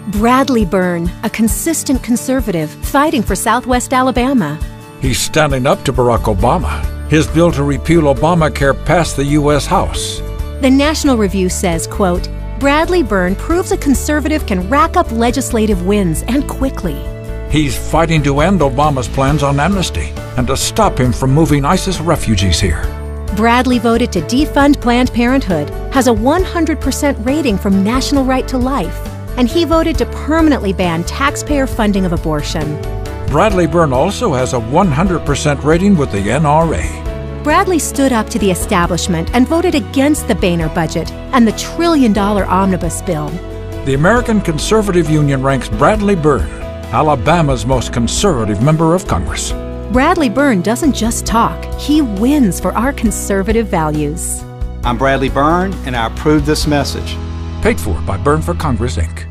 Bradley Byrne, a consistent conservative fighting for Southwest Alabama. He's standing up to Barack Obama. His bill to repeal Obamacare passed the U.S. House. The National Review says, quote, Bradley Byrne proves a conservative can rack up legislative wins, and quickly. He's fighting to end Obama's plans on amnesty and to stop him from moving ISIS refugees here. Bradley voted to defund Planned Parenthood, has a 100% rating from National Right to Life, and he voted to permanently ban taxpayer funding of abortion. Bradley Byrne also has a 100% rating with the NRA. Bradley stood up to the establishment and voted against the Boehner budget and the trillion-dollar omnibus bill. The American Conservative Union ranks Bradley Byrne Alabama's most conservative member of Congress. Bradley Byrne doesn't just talk, he wins for our conservative values. I'm Bradley Byrne, and I approve this message. Paid for by Byrne for Congress, Inc.